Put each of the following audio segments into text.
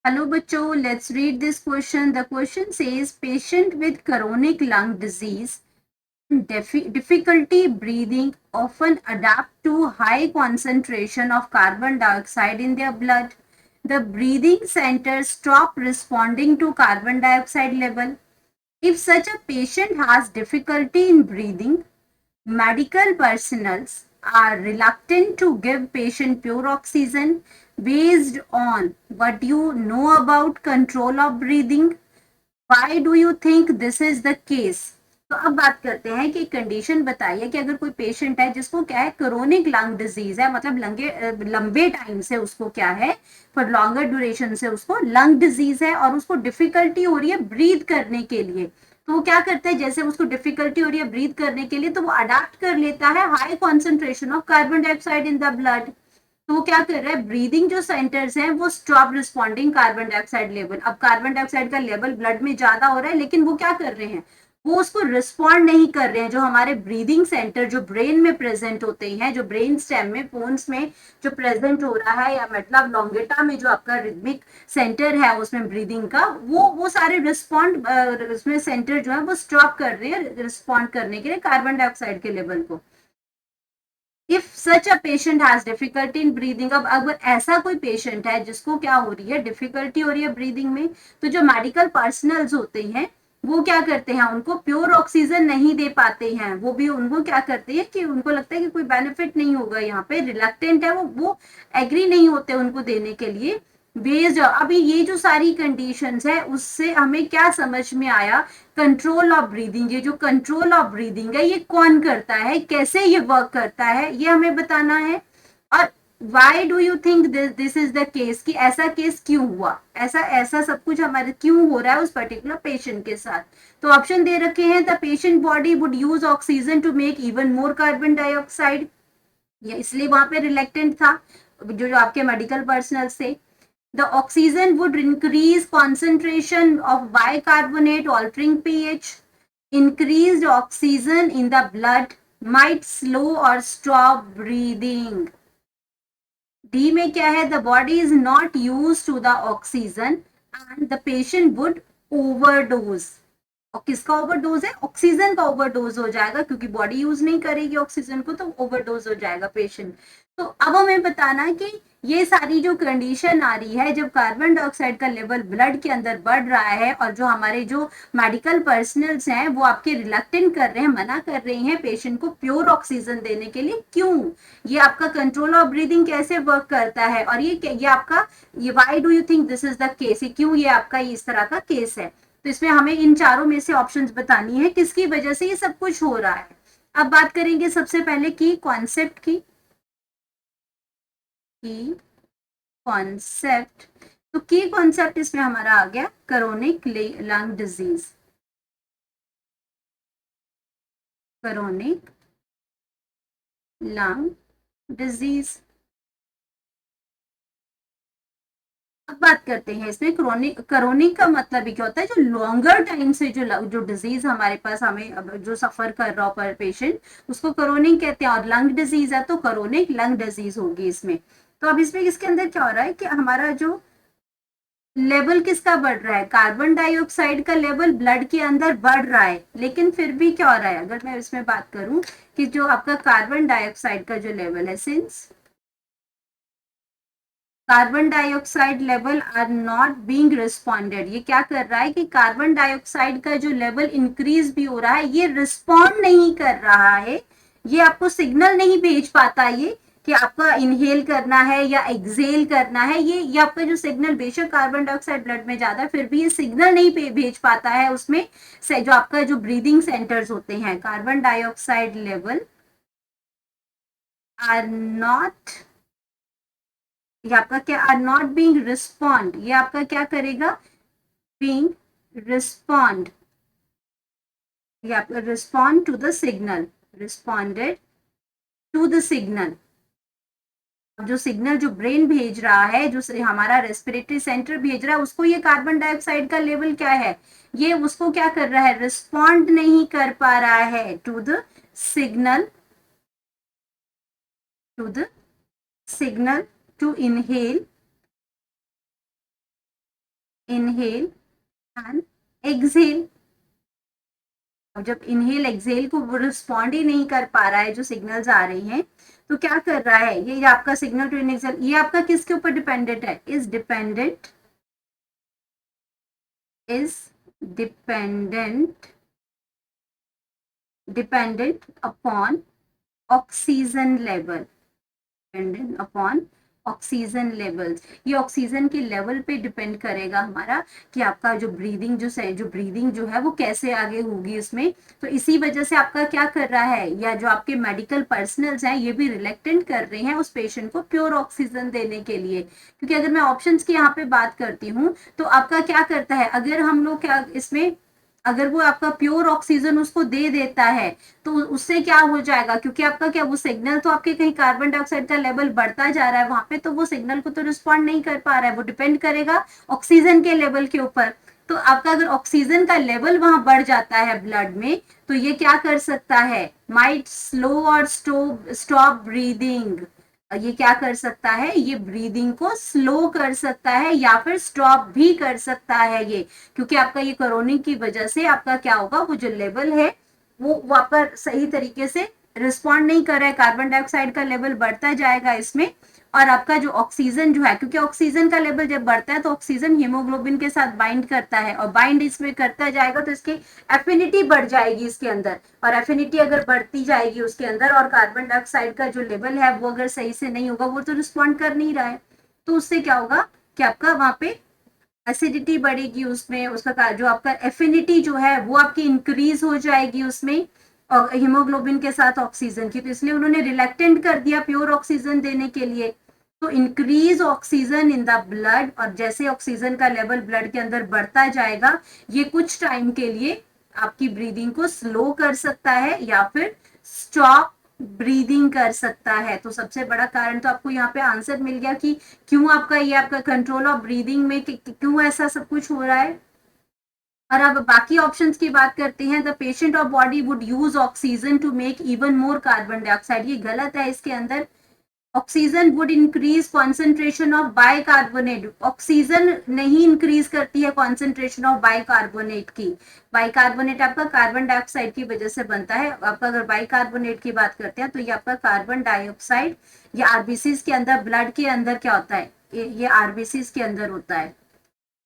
Hello बच्चों, let's read this question. The question says patient with chronic lung disease difficulty breathing often adapt to high concentration of carbon dioxide in their blood. The breathing centers stop responding to carbon dioxide level. If such a patient has difficulty in breathing, medical personnel are reluctant to give patient pure oxygen based on what you know about control of breathing. Why do you think this is the case? तो अब बात करते हैं कि condition बताइए कि अगर कोई पेशेंट है जिसको क्या है, क्रोनिक लंग डिजीज है, मतलब लंबे टाइम से उसको क्या है, फॉर लॉन्गर ड्यूरेशन से उसको लंग डिजीज है और उसको डिफिकल्टी हो रही है ब्रीथ करने के लिए। तो वो क्या करता है, जैसे उसको डिफिकल्टी हो रही है ब्रीथ करने के लिए तो वो अडाप्ट कर लेता है high concentration of carbon dioxide in the blood. तो वो क्या कर रहा है, ब्रीदिंग जो सेंटर्स हैं वो stop responding carbon dioxide level. अब कार्बन डाइऑक्साइड का लेवल ब्लड में ज्यादा हो रहा है लेकिन वो क्या कर रहे हैं, वो उसको रिस्पॉन्ड नहीं कर रहे हैं। जो हमारे ब्रीदिंग सेंटर जो ब्रेन में प्रेजेंट होते हैं, जो ब्रेन स्टेम में पोन्स में जो प्रेजेंट हो रहा है, या मतलब लॉन्गेटा में जो आपका रिदमिक सेंटर है उसमें ब्रीदिंग का, वो सारे रिस्पॉन्ड उसमें सेंटर जो है वो स्टॉप कर रहे हैं रिस्पॉन्ड करने के लिए कार्बन डाइऑक्साइड के लेवल को। If such a patient has difficulty in breathing, अब अगर ऐसा कोई पेशेंट है जिसको क्या हो रही है, डिफिकल्टी हो रही है ब्रीदिंग में, तो जो मेडिकल पर्सनल्स होते हैं वो क्या करते हैं, उनको प्योर ऑक्सीजन नहीं दे पाते हैं। वो भी उनको क्या करते हैं कि उनको लगता है कि कोई बेनिफिट नहीं होगा, यहाँ पे रिलक्टेंट है, वो एग्री नहीं होते उनको देने के लिए। बेस्ड अभी ये जो सारी कंडीशंस है उससे हमें क्या समझ में आया, कंट्रोल ऑफ ब्रीदिंग। ये जो कंट्रोल ऑफ ब्रीदिंग है ये कौन करता है, कैसे ये वर्क करता है, ये हमें बताना है। और why do you think this is the case, कि ऐसा केस क्यों हुआ, ऐसा ऐसा सब कुछ हमारे क्यों हो रहा है उस पर्टिकुलर पेशेंट के साथ। तो ऑप्शन दे रखे हैं, the patient body would use oxygen to make even more carbon dioxide, ये इसलिए वहां पे रिलेक्टेंट था जो आपके मेडिकल पर्सनल से। The oxygen would increase concentration of bicarbonate altering pH. Increased oxygen in the blood might slow or stop breathing. D में क्या है, the body is not used to the oxygen and the patient would overdose. और किसका overdose है, oxygen का overdose हो जाएगा, क्योंकि बॉडी यूज नहीं करेगी ऑक्सीजन को तो ओवरडोज हो जाएगा पेशेंट। तो अब हमें बताना है कि ये सारी जो कंडीशन आ रही है जब कार्बन डाइऑक्साइड का लेवल ब्लड के अंदर बढ़ रहा है और जो हमारे जो मेडिकल पर्सनल्स हैं वो आपके रिलक्टेंट कर रहे हैं, मना कर रहे हैं पेशेंट को प्योर ऑक्सीजन देने के लिए, क्यों, ये आपका कंट्रोल ऑफ ब्रीदिंग कैसे वर्क करता है, और ये आपका, ये why do you think this is the case, क्यों ये आपका इस तरह का केस है। तो इसमें हमें इन चारों में से ऑप्शंस बतानी है किसकी वजह से ये सब कुछ हो रहा है। अब बात करेंगे सबसे पहले की कॉन्सेप्ट की कॉन्सेप्ट। तो की कॉन्सेप्ट इसमें हमारा आ गया chronic lung disease, chronic lung disease. अब बात करते हैं इसमें क्रोनिक, क्रोनिक का मतलब भी क्या होता है, जो लॉन्गर टाइम से जो डिजीज हमारे पास हमें जो सफर कर रहा हो पर पेशेंट, उसको क्रोनिक कहते हैं। और लंग डिजीज है तो क्रोनिक लंग डिजीज होगी इसमें। तो अब इसमें इसके अंदर क्या हो रहा है कि हमारा जो लेवल किसका बढ़ रहा है, कार्बन डाइऑक्साइड का लेवल ब्लड के अंदर बढ़ रहा है, लेकिन फिर भी क्या हो रहा है, अगर मैं इसमें बात करूं कि जो आपका कार्बन डाइऑक्साइड का जो लेवल है, since carbon dioxide level are not being responded, ये क्या कर रहा है कि कार्बन डाइऑक्साइड का जो लेवल इंक्रीज भी हो रहा है, ये रिस्पॉन्ड नहीं कर रहा है, ये आपको सिग्नल नहीं भेज पाता ये कि आपका इनहेल करना है या एक्सेल करना है। ये आपका जो सिग्नल, बेशक कार्बन डाइऑक्साइड ब्लड में ज्यादा है फिर भी ये सिग्नल नहीं भेज पाता है उसमें से, जो आपका जो ब्रीदिंग सेंटर्स होते हैं, carbon dioxide level are not, ये आपका क्या, आर नॉट बीइंग रिस्पॉन्ड, ये आपका क्या करेगा, बीइंग रिस्पॉन्ड, ये आपका respond to the signal, responded to the signal. जो सिग्नल जो ब्रेन भेज रहा है, जो हमारा रेस्पिरेटरी सेंटर भेज रहा है, उसको ये कार्बन डाइऑक्साइड का लेवल क्या है, ये उसको क्या कर रहा है, रिस्पॉन्ड नहीं कर पा रहा है to the signal, to the signal to inhale inhale and exhale. अब जब इनहेल एक्सहेल को वो रिस्पॉन्ड ही नहीं कर पा रहा है, जो सिग्नल्स आ रही हैं, तो क्या कर रहा है ये आपका सिग्नल टू इनहेल, ये आपका किसके ऊपर डिपेंडेंट है, is dependent dependent upon oxygen level, dependent upon oxygen levels. ये ऑक्सीजन के लेवल पे डिपेंड करेगा हमारा कि आपका जो ब्रीदिंग जो है वो कैसे आगे होगी उसमें। तो इसी वजह से आपका क्या कर रहा है, या जो आपके मेडिकल पर्सनल्स हैं ये भी रिलेक्टेंट कर रहे हैं उस पेशेंट को प्योर ऑक्सीजन देने के लिए। क्योंकि अगर मैं ऑप्शंस की यहाँ पे बात करती हूँ तो आपका क्या करता है, अगर हम लोग क्या इसमें, अगर वो आपका प्योर ऑक्सीजन उसको दे देता है तो उससे क्या हो जाएगा, क्योंकि आपका क्या वो सिग्नल तो आपके कहीं कार्बन डाइऑक्साइड का लेवल बढ़ता जा रहा है वहां पे, तो वो सिग्नल को तो रिस्पॉन्ड नहीं कर पा रहा है, वो डिपेंड करेगा ऑक्सीजन के लेवल के ऊपर। तो आपका अगर ऑक्सीजन का लेवल वहां बढ़ जाता है ब्लड में, तो ये क्या कर सकता है, माइट स्लो और स्टॉप ब्रीदिंग। ये क्या कर सकता है, ये ब्रीदिंग को स्लो कर सकता है या फिर स्टॉप भी कर सकता है ये, क्योंकि आपका ये कोरोनिक की वजह से आपका क्या होगा, वो जो लेवल है वो वहां पर सही तरीके से रिस्पॉन्ड नहीं कर रहा है, कार्बन डाइऑक्साइड का लेवल बढ़ता जाएगा इसमें। और आपका जो ऑक्सीजन जो है, क्योंकि ऑक्सीजन का लेवल जब बढ़ता है तो ऑक्सीजन हीमोग्लोबिन के साथ बाइंड करता है, और बाइंड इसमें करता जाएगा तो इसकी एफिनिटी बढ़ जाएगी इसके अंदर, और एफिनिटी अगर बढ़ती जाएगी उसके अंदर, और कार्बन डाइऑक्साइड का जो लेवल है वो अगर सही से नहीं होगा, वो तो रिस्पॉन्ड कर नहीं रहा है, तो उससे क्या होगा कि आपका वहां पे एसिडिटी बढ़ेगी, उसमें उसका जो आपका एफिनिटी जो है वो आपकी इंक्रीज हो जाएगी उसमें हीमोग्लोबिन के साथ ऑक्सीजन की, तो इसलिए उन्होंने रिलेक्टेंट कर दिया प्योर ऑक्सीजन देने के लिए। तो increase oxygen in the blood, और जैसे ऑक्सीजन का लेवल ब्लड के अंदर बढ़ता जाएगा, ये कुछ टाइम के लिए आपकी ब्रीदिंग को स्लो कर सकता है या फिर स्टॉप ब्रीदिंग कर सकता है। तो सबसे बड़ा कारण तो आपको यहाँ पे आंसर मिल गया कि क्यों आपका ये आपका कंट्रोल ऑफ ब्रीदिंग में क्यों ऐसा सब कुछ हो रहा है। और अब बाकी ऑप्शंस की बात करते हैं, the patient of body would use oxygen to make even more carbon dioxide, ये गलत है इसके अंदर। Oxygen would increase concentration of bicarbonate, oxygen नहीं इंक्रीज करती है कॉन्सेंट्रेशन ऑफ बाइकार्बोनेट की। बाइकार्बोनेट आपका कार्बन डाइऑक्साइड की वजह से बनता है, आपका अगर बाइकार्बोनेट की बात करते हैं तो ये आपका कार्बन डाइऑक्साइड, ये आरबीसीज के अंदर ब्लड के अंदर क्या होता है, ये आरबीसीज के अंदर होता है,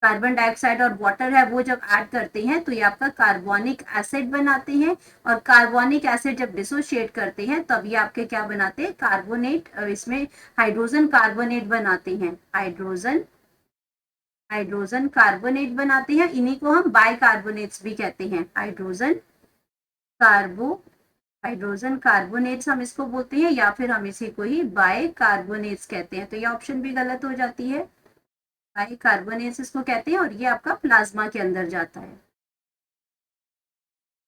कार्बन डाइऑक्साइड और वाटर है वो जब ऐड करते हैं तो ये आपका कार्बोनिक एसिड बनाते हैं, और कार्बोनिक एसिड जब डिसोशिएट करते हैं तब ये आपके क्या बनाते हैं, कार्बोनेट, इसमें हाइड्रोजन कार्बोनेट बनाते हैं, हाइड्रोजन कार्बोनेट बनाते हैं, इन्हीं को हम बाइकार्बोनेट्स भी कहते हैं, कार्बो हाइड्रोजन कार्बोनेट्स हम इसको बोलते हैं, या फिर हम इसी को ही बाइकार्बोनेट्स कहते हैं। तो ये ऑप्शन भी गलत हो जाती है, बाइकार्बोनेट्स इसको कहते हैं, और ये आपका प्लाज्मा के अंदर जाता है,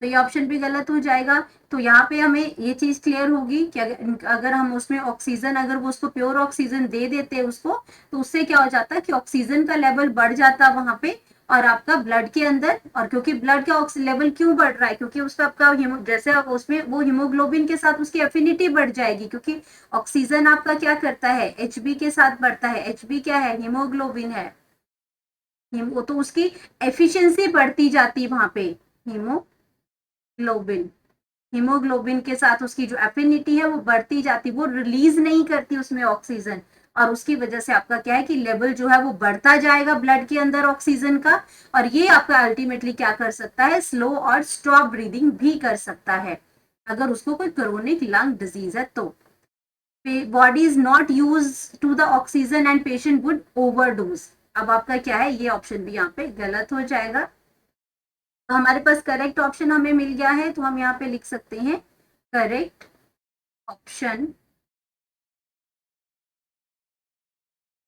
तो ये ऑप्शन भी गलत हो जाएगा। तो यहाँ पे हमें ये चीज क्लियर होगी कि अगर हम उसमें ऑक्सीजन, अगर वो उसको प्योर ऑक्सीजन दे देते हैं उसको, तो उससे क्या हो जाता है कि ऑक्सीजन का लेवल बढ़ जाता है वहां पे, और आपका ब्लड के अंदर, और क्योंकि ब्लड का लेवल क्यों बढ़ रहा है, क्योंकि उसका आपका जैसे उसमें वो हीमोग्लोबिन के साथ उसकी एफिनिटी बढ़ जाएगी, क्योंकि ऑक्सीजन आपका क्या करता है, एचबी के साथ बढ़ता है, एचबी क्या है, हीमोग्लोबिन है, वो तो उसकी एफिशिएंसी बढ़ती जाती वहां पे, हीमोग्लोबिन, हीमोग्लोबिन के साथ उसकी जो एफिनिटी है वो बढ़ती जाती, वो रिलीज नहीं करती उसमें ऑक्सीजन, और उसकी वजह से आपका क्या है कि लेवल जो है वो बढ़ता जाएगा ब्लड के अंदर ऑक्सीजन का, और ये आपका अल्टीमेटली क्या कर सकता है, स्लो और स्टॉप ब्रीदिंग भी कर सकता है अगर उसको कोई क्रोनिक लंग डिजीज है तो। Body is not use to the oxygen and patient would overdose, अब आपका क्या है, ये ऑप्शन भी यहाँ पे गलत हो जाएगा। तो हमारे पास करेक्ट ऑप्शन हमें मिल गया है, तो हम यहाँ पे लिख सकते हैं करेक्ट ऑप्शन,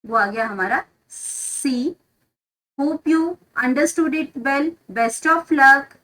वो आ गया हमारा C. Hope you understood it well, best of luck.